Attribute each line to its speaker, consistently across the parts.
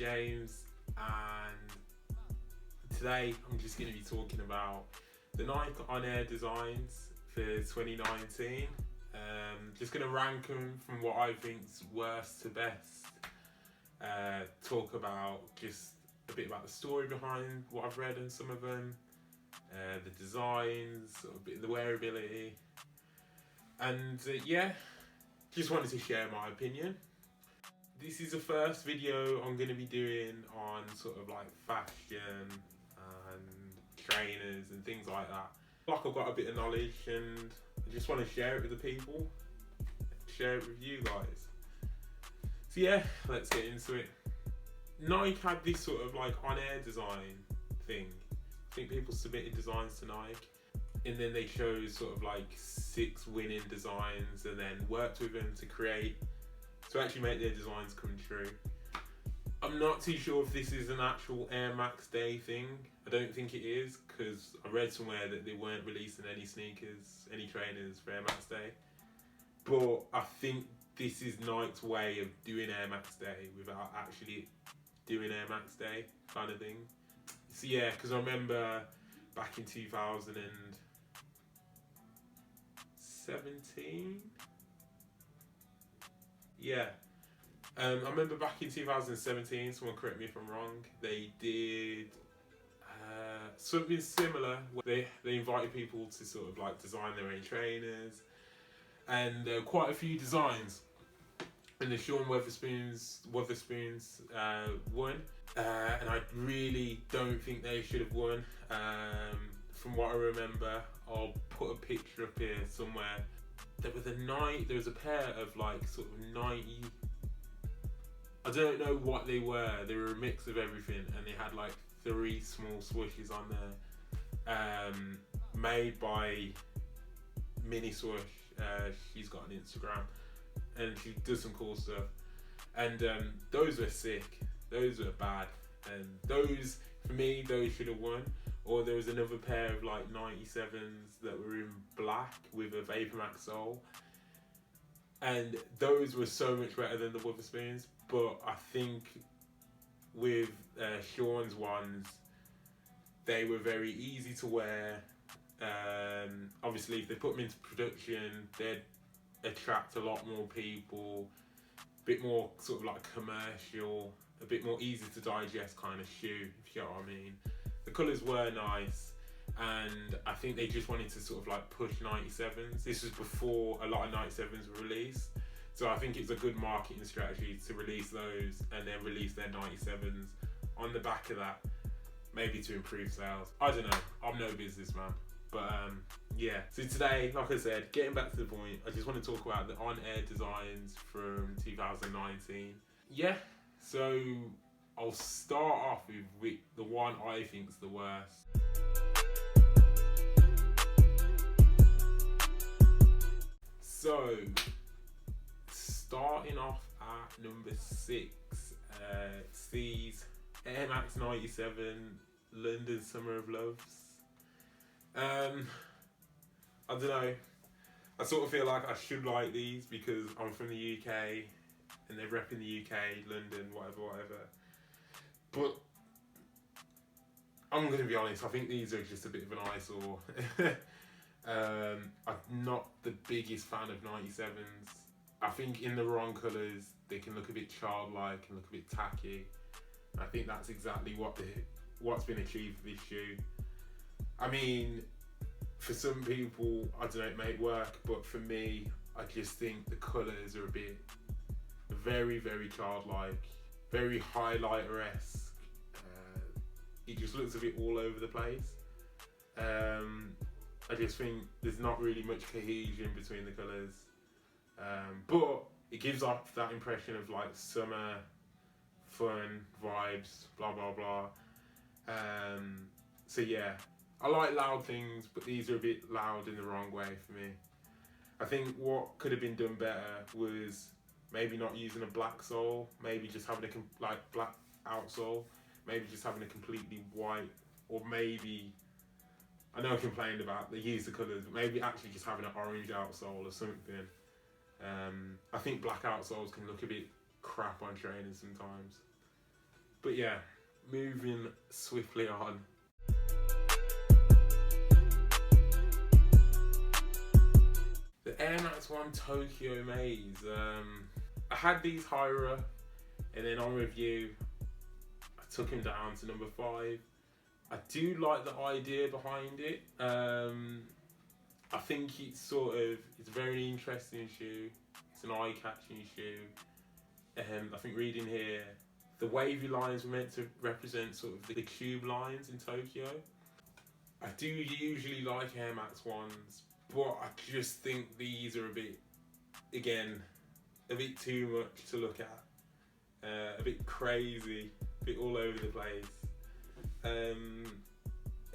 Speaker 1: James, and today I'm just going to be talking about the Nike On Air designs for 2019. Just going to rank them from what I think's worst to best. Talk about just a bit about the story behind what I've read on some of them, the designs, a bit of the wearability, and just wanted to share my opinion. This is the first video I'm going to be doing on sort of like fashion and trainers and things like that. Like I've got a bit of knowledge and I just want to share it with the people, share it with you guys. So yeah, let's get into it. Nike had this sort of like on-air design thing. I think people submitted designs to Nike and then they chose sort of like 6 winning designs and then worked with them to actually make their designs come true. I'm not too sure if this is an actual Air Max Day thing. I don't think it is, because I read somewhere that they weren't releasing any sneakers, any trainers for Air Max Day. But I think this is Nike's way of doing Air Max Day without actually doing Air Max Day kind of thing. So yeah, because I remember back in 2017, I remember back in 2017, someone correct me if I'm wrong, they did something similar where they invited people to sort of like design their own trainers, and quite a few designs, and the Sean Weatherspoons won, and I really don't think they should have won. From what I remember, I'll put a picture up here somewhere. There was a pair of like sort of 90, I don't know what they were a mix of everything, and they had like 3 small swooshes on there, made by Mini Swoosh. She's got an Instagram and she does some cool stuff, and those were sick, those were bad, and those, for me, those should have won. Or there was another pair of like 97s that were in black with a VaporMax sole, and those were so much better than the Witherspoons. But I think with Sean's ones, they were very easy to wear. Obviously if they put them into production, they'd attract a lot more people, a bit more sort of like commercial, a bit more easy to digest kind of shoe, if you get what I mean. The colours were nice, and I think they just wanted to sort of like push 97s. This was before a lot of 97s were released, so I think it's a good marketing strategy to release those and then release their 97s on the back of that, maybe to improve sales. I don't know, I'm no businessman. But yeah, so today, like I said, getting back to the point, I just want to talk about the on-air designs from 2019. Yeah, so I'll start off with the one I think's the worst. So, starting off at number 6, it's these Air Max 97 London Summer of Loves. I don't know, I sort of feel like I should like these because I'm from the UK and they're repping the UK, London, whatever. But I'm going to be honest, I think these are just a bit of an eyesore. I'm not the biggest fan of 97s. I think in the wrong colours they can look a bit childlike and look a bit tacky. I think that's exactly what's been achieved with this shoe. I mean, for some people, I don't know, it may work, but for me, I just think the colours are a bit very, very childlike, very highlighter-esque. It just looks a bit all over the place. I just think there's not really much cohesion between the colours, but it gives off that impression of like summer, fun, vibes, blah blah blah. So yeah, I like loud things, but these are a bit loud in the wrong way for me. I think what could have been done better was maybe not using a black sole, maybe just having a black outsole, maybe just having a completely white, or maybe, I know I complained about the use of colours, but maybe actually just having an orange outsole or something. I think black outsoles can look a bit crap on trainers sometimes. But yeah, moving swiftly on. The Air Max 1 Tokyo Maze. I had these higher up, and then on review, I took him down to number 5. I do like the idea behind it. I think it's a very interesting shoe. It's an eye-catching shoe. I think reading here, the wavy lines were meant to represent sort of the tube lines in Tokyo. I do usually like Air Max 1s, but I just think these are a bit too much to look at. A bit crazy, a bit all over the place. And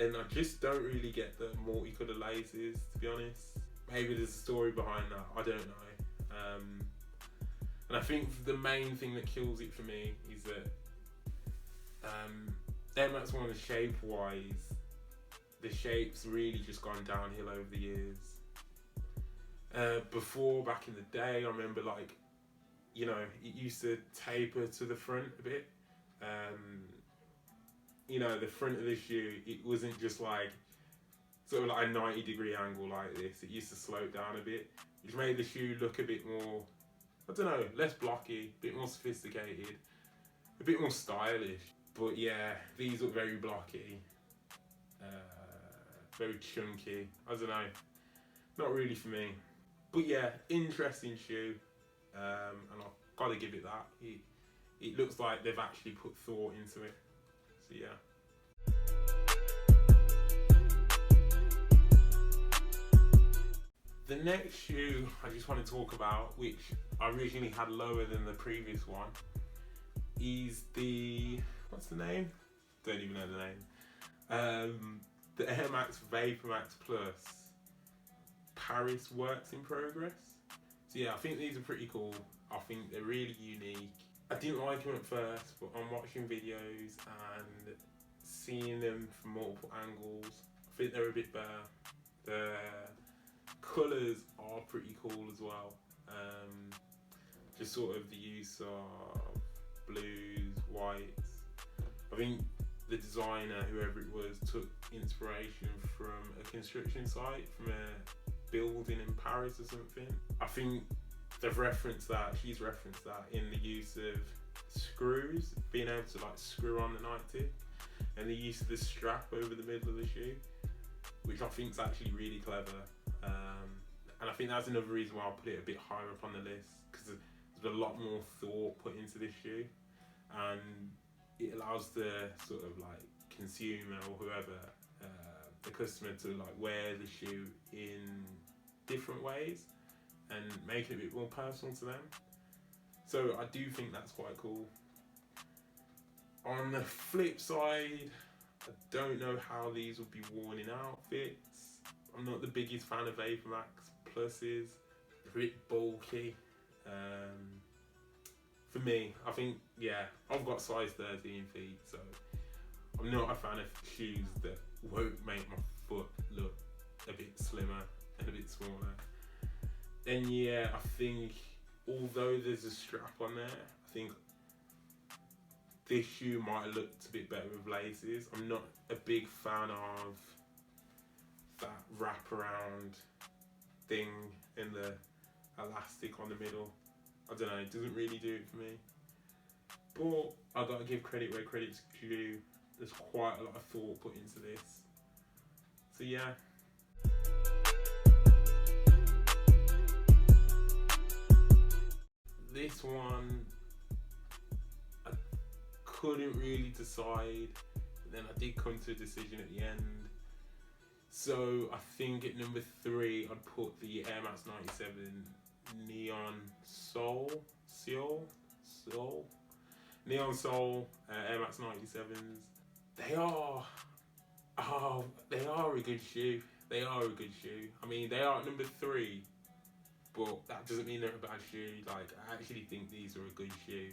Speaker 1: I just don't really get the multicoloured laces, to be honest. Maybe there's a story behind that, I don't know. And I think the main thing that kills it for me is that Air Max 1 shape-wise, the shape's really just gone downhill over the years. Before, back in the day, I remember it used to taper to the front a bit. The front of the shoe, it wasn't just sort of like a 90-degree angle like this. It used to slope down a bit, which made the shoe look a bit more, I don't know, less blocky, a bit more sophisticated, a bit more stylish. But yeah, these look very blocky, very chunky. I don't know, not really for me. But yeah, interesting shoe, and I've got to give it that. It looks like they've actually put thought into it. So yeah. The next shoe I just want to talk about, which I originally had lower than the previous one, is what's the name? Don't even know the name. The Air Max VaporMax Plus Paris Works in Progress. So yeah, I think these are pretty cool. I think they're really unique. I didn't like them at first, but I'm watching videos and seeing them from multiple angles, I think they're a bit better. The colours are pretty cool as well. Just sort of the use of blues, whites. I think the designer, whoever it was, took inspiration from a construction site, from a building in Paris or something. I think they've referenced that, she's referenced that in the use of screws, being able to screw on the night tip, and the use of the strap over the middle of the shoe, which I think is actually really clever. And I think that's another reason why I put it a bit higher up on the list, because there's a lot more thought put into this shoe, and it allows the sort of consumer or whoever, the customer, to wear the shoe in different ways and make it a bit more personal to them. So I do think that's quite cool. On the flip side, I don't know how these would be worn in outfits. I'm not the biggest fan of VaporMax Pluses. They're a bit bulky. For me, I think, yeah, I've got size 13 feet, so I'm not a fan of shoes that won't make my foot look a bit slimmer and a bit smaller. Then yeah, I think although there's a strap on there, I think this shoe might have looked a bit better with laces. I'm not a big fan of that wraparound thing and the elastic on the middle. I don't know, it doesn't really do it for me. But I gotta give credit where credit's due. There's quite a lot of thought put into this. So yeah. This one, I couldn't really decide, but then I did come to a decision at the end. So I think at number 3, I'd put the Air Max 97 Neon Soul, Neon Soul Air Max 97s. They are a good shoe. They are a good shoe. I mean, they are at number 3, but that doesn't mean they're a bad shoe. I actually think these are a good shoe.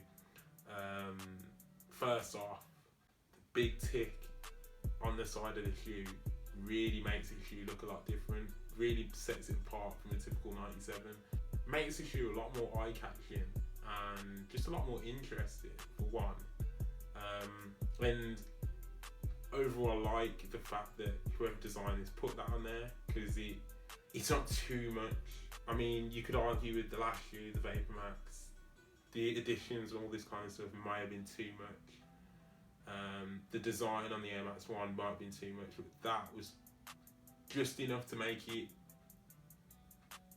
Speaker 1: First off, the big tick on the side of the shoe really makes the shoe look a lot different. Really sets it apart from a typical 97. Makes the shoe a lot more eye-catching and just a lot more interesting, for one. And overall, I like the fact that whoever designed this put that on there, because it's not too much. I mean, you could argue with the last shoe, the Vapor Max, the additions and all this kind of stuff might have been too much. The design on the Air Max 1 might have been too much, but that was just enough to make it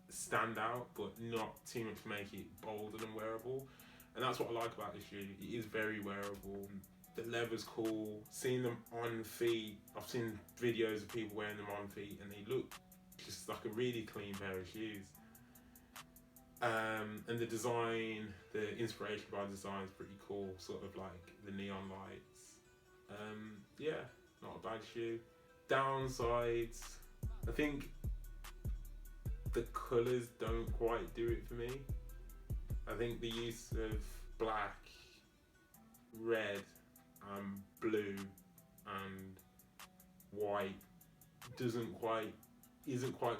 Speaker 1: stand out, but not too much to make it bold and unwearable. And that's what I like about this shoe. It is very wearable. The leather's cool. Seeing them on feet, I've seen videos of people wearing them on feet and they look just like a really clean pair of shoes. And the design, the inspiration by the design is pretty cool, sort of like the neon lights. Yeah, not a bad shoe. Downsides, I think the colours don't quite do it for me. I think the use of black, red, blue and white isn't quite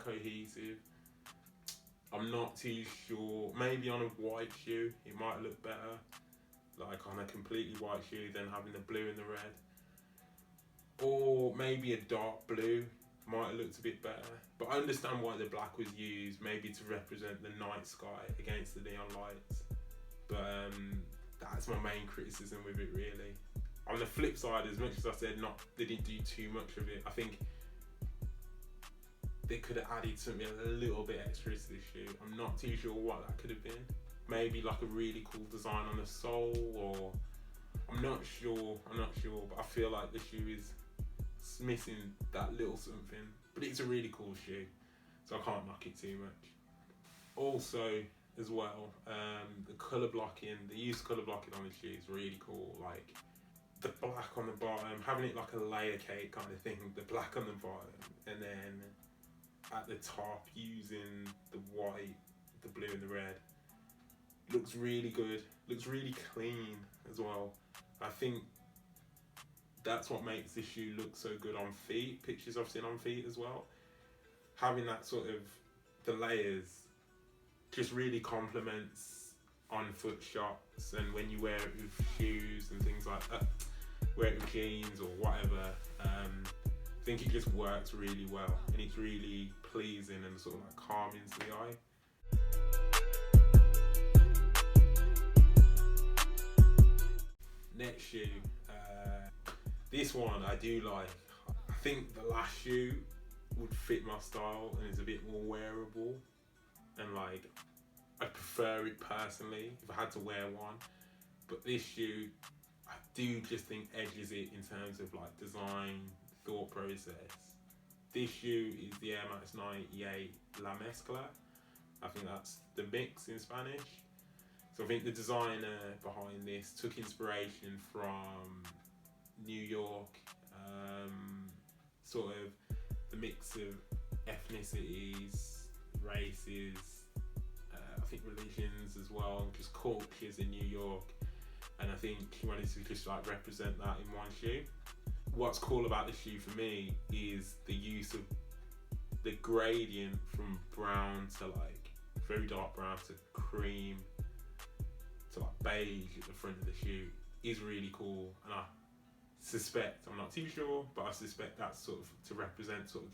Speaker 1: cohesive. I'm not too sure. Maybe on a white shoe it might look better, like on a completely white shoe than having the blue and the red. Or maybe a dark blue might have looked a bit better. But I understand why the black was used, maybe to represent the night sky against the neon lights. But that's my main criticism with it, really. On the flip side, as much as I said they didn't do too much of it, I think they could have added something a little bit extra to this shoe. I'm not too sure what that could have been. Maybe like a really cool design on the sole, or I'm not sure, but I feel like the shoe is missing that little something. But it's a really cool shoe, so I can't knock it too much. Also, as well, the colour blocking, the use of colour blocking on the shoe is really cool. Like the black on the bottom, having it like a layer cake kind of thing, the black on the bottom, and then at the top using the white, the blue and the red. Looks really good, looks really clean as well. I think that's what makes this shoe look so good on feet. Pictures I've seen on feet as well. Having that sort of, the layers just really complements on foot shots, and when you wear it with shoes and things like that, wear it with jeans or whatever, I think it just works really well, and it's really pleasing and sort of like calming to the eye. Next shoe, this one I do like. I think the last shoe would fit my style and is a bit more wearable, and like I prefer it personally if I had to wear one. But this shoe, I do just think edges it in terms of like design, thought process. This shoe is the Air Max 98 La Mezcla. I think that's the mix in Spanish. So I think the designer behind this took inspiration from New York, sort of the mix of ethnicities, races, I think religions as well, just cultures in New York. And I think he wanted to just like represent that in one shoe. What's cool about this shoe for me is the use of the gradient from brown to like very dark brown to cream to like beige at the front of the shoe is really cool. And I suspect, I'm not too sure, but I suspect that's sort of to represent sort of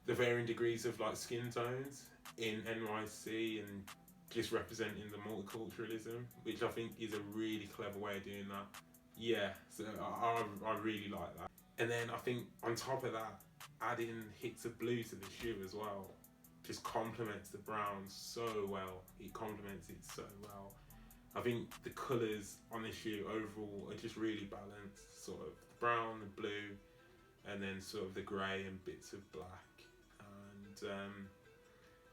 Speaker 1: the varying degrees of like skin tones in NYC, and just representing the multiculturalism, which I think is a really clever way of doing that. Yeah, so I really like that. And then I think on top of that, adding hits of blue to the shoe as well just complements the brown so well. It complements it so well. I think the colours on the shoe overall are just really balanced, sort of the brown, the blue, and then sort of the grey and bits of black. And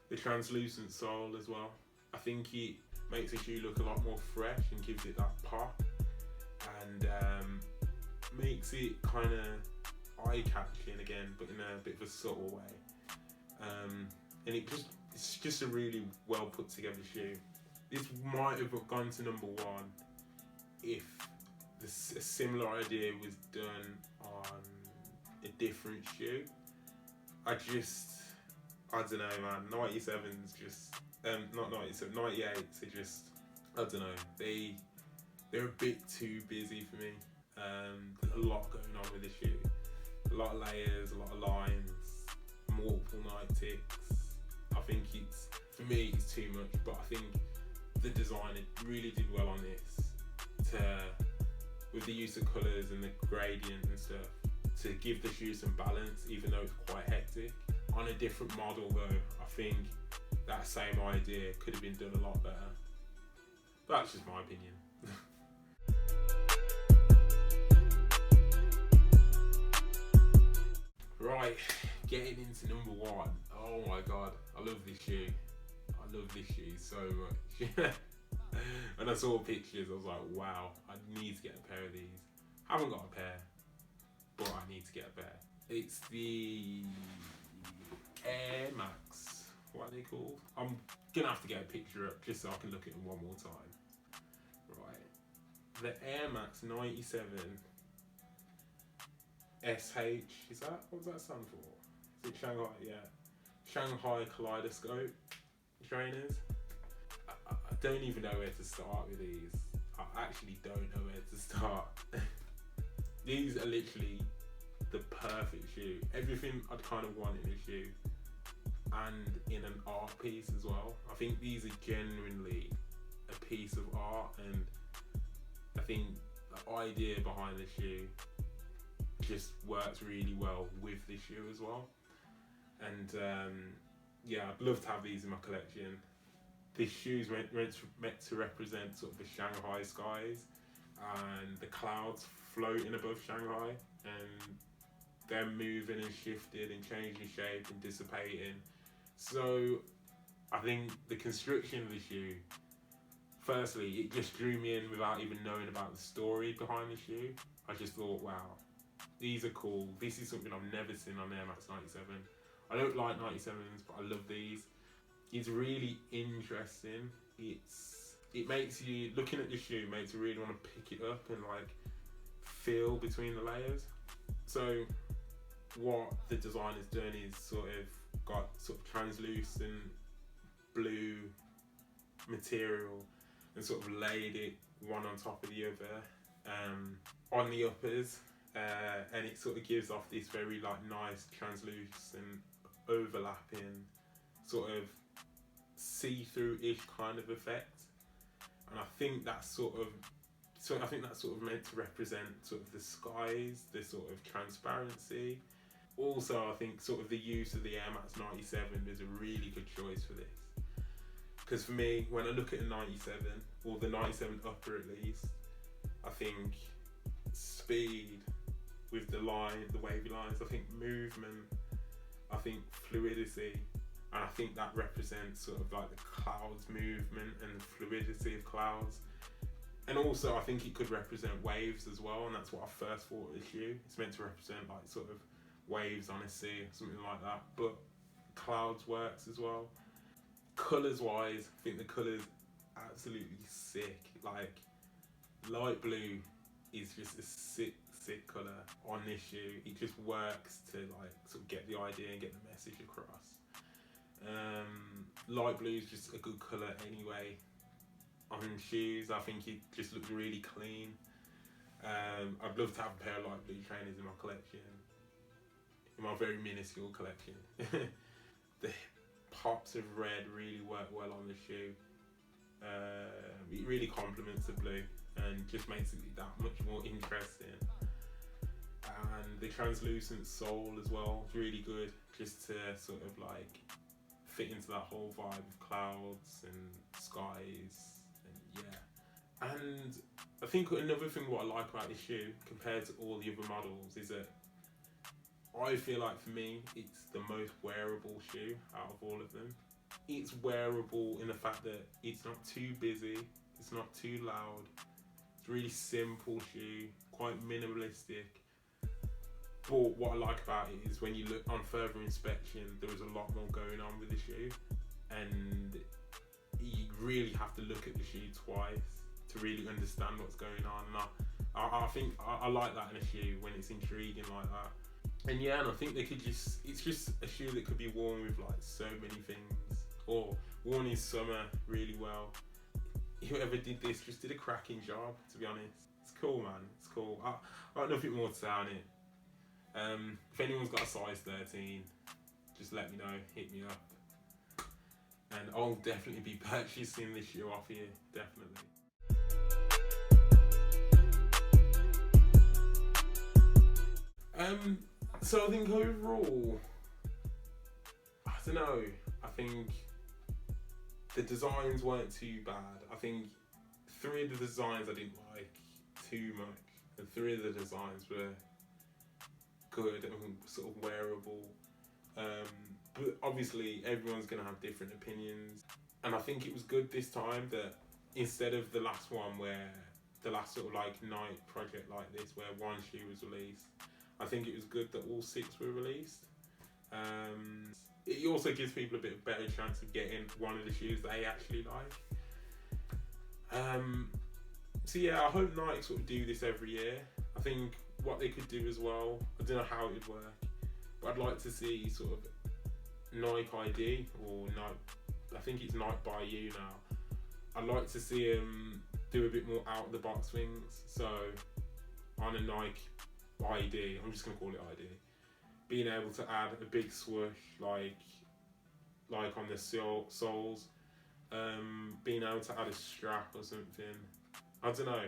Speaker 1: the translucent sole as well. I think it makes the shoe look a lot more fresh and gives it that pop, and makes it kind of eye-catching again, but in a bit of a subtle way. And it's just a really well put together shoe. This might have gone to number one if a similar idea was done on a different shoe. I don't know, man. 97's just, not 97, 98's are just, I don't know. They're a bit too busy for me. There's a lot going on with this shoe. A lot of layers, a lot of lines, multiple night ticks. I think for me, it's too much, but I think the designer really did well on this with the use of colours and the gradient and stuff, to give the shoe some balance, even though it's quite hectic. On a different model though, I think that same idea could have been done a lot better. That's just my opinion. Right, getting into number one. Oh my god, I love this shoe. I love this shoe so much. When I saw pictures, I was like, wow, I need to get a pair of these. I haven't got a pair, but I need to get a pair. It's the Air Max. What are they called? I'm gonna have to get a picture up just so I can look at them one more time. Right, the Air Max 97 SH, is that, what does that stand for? Is it Shanghai? Yeah. Shanghai Kaleidoscope trainers. I don't even know where to start with these. I actually don't know where to start. These are literally the perfect shoe. Everything I'd kind of want in a shoe, and in an art piece as well. I think these are genuinely a piece of art, and I think the idea behind the shoe just works really well with the shoe as well. And yeah, I'd love to have these in my collection. This shoe's meant to represent sort of the Shanghai skies and the clouds floating above Shanghai, and them moving and shifting and changing shape and dissipating. So I think the construction of the shoe, firstly, it just drew me in without even knowing about the story behind the shoe. I just thought, wow, these are cool. This is something I've never seen on Air Max 97. I don't like 97s, but I love these. It's really interesting. It makes you, looking at the shoe, makes you really want to pick it up and like feel between the layers. So what the designer's done is sort of got sort of translucent blue material and sort of laid it one on top of the other on the uppers, and it sort of gives off this very like nice translucent overlapping sort of see-through-ish kind of effect. And I think that's sort of meant to represent sort of the skies, the sort of transparency. Also, I think sort of the use of the Air Max 97 is a really good choice for this. Because for me, when I look at a 97, or the 97 upper at least, I think speed with the wavy lines, I think movement, I think fluidity, and I think that represents sort of like the clouds movement and the fluidity of clouds. And also I think it could represent waves as well, and that's what I first thought of the shoe. It's meant to represent like sort of waves on a sea or something like that, but clouds works as well. Colours wise, I think the colours absolutely sick. Like light blue is just a sick colour on this shoe. It just works to like sort of get the idea and get the message across. Light blue is just a good colour anyway on shoes. I think it just looks really clean. I'd love to have a pair of light blue trainers in my collection, in my very minuscule collection. The pops of red really work well on the shoe. It really complements the blue and just makes it that much more interesting. And the translucent sole as well is really good, just to sort of like fit into that whole vibe of clouds and skies, and yeah. And I think another thing what I like about this shoe compared to all the other models is that I feel like for me it's the most wearable shoe out of all of them. It's wearable in the fact that it's not too busy, it's not too loud, it's a really simple shoe, quite minimalistic. But what I like about it is when you look on further inspection, there is a lot more going on with the shoe, and you really have to look at the shoe twice to really understand what's going on. And I think I like that in a shoe, when it's intriguing like that. And yeah, and I think it's just a shoe that could be worn with like so many things, or worn in summer really well. whoever did this just did a cracking job, to be honest. It's cool, man. It's cool. I got nothing more to say on it. If anyone's got a size 13, just let me know, hit me up. And I'll definitely be purchasing this shoe off here, definitely. So I think overall, I don't know, I think the designs weren't too bad. I think 3 of the designs I didn't like too much, and 3 of the designs were good and sort of wearable. But obviously everyone's going to have different opinions, and I think it was good this time that instead of the last one where the last sort of like night project like this where 1 shoe was released, I think it was good that all 6 were released. It also gives people a bit better chance of getting one of the shoes they actually like. So yeah, I hope Nike sort of do this every year. I think what they could do as well, I don't know how it would work, but I'd like to see sort of Nike ID or Nike, I think it's Nike by You now. I'd like to see them do a bit more out of the box things. So on a Nike ID, I'm just gonna call it ID, being able to add a big swoosh like on the soles, being able to add a strap or something. I don't know.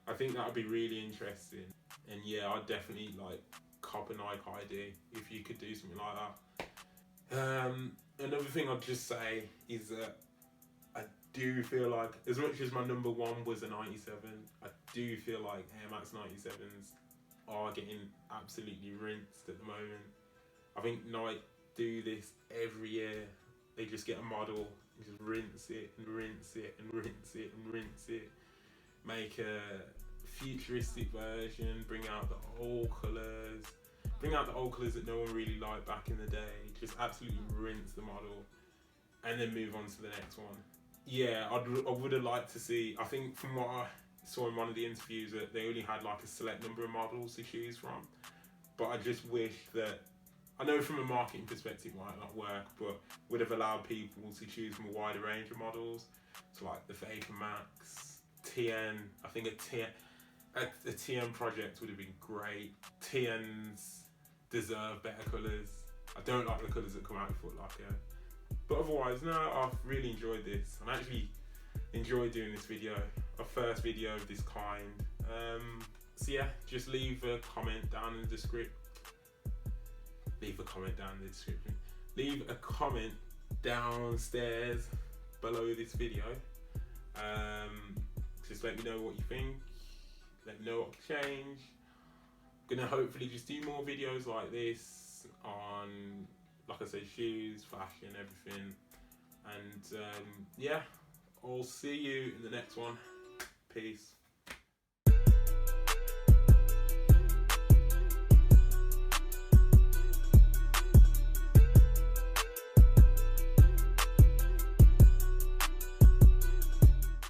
Speaker 1: I think that would be really interesting. And yeah, I'd definitely like cop a Nike ID if you could do something like that. Another thing I'd just say is that I do feel like, as much as my number 1 was a 97, I do feel like Air Max 97s are getting absolutely rinsed at the moment. I think Nike do this every year. They just get a model and just rinse it and rinse it and rinse it and rinse it. Make a futuristic version, bring out the old colours, that no one really liked back in the day. Just absolutely rinse the model and then move on to the next one. Yeah, I would have liked to see, I think from what I saw in one of the interviews, that they only had like a select number of models to choose from. But I just wish that, I know from a marketing perspective it might not work, but would have allowed people to choose from a wider range of models. So like the Vapor Max, TN, I think a TN project would have been great. TNs deserve better colours. I don't like the colours that come out of Foot Locker. But otherwise, no, I've really enjoyed this. I actually enjoyed doing this video, a first video of this kind. So yeah, just leave a comment down in the description. Leave a comment down in the description. Leave a comment downstairs below this video. Just let me know what you think. Let me know what can change. I'm gonna hopefully just do more videos like this on, like I said, shoes, fashion, everything. And yeah, I'll see you in the next one. Peace.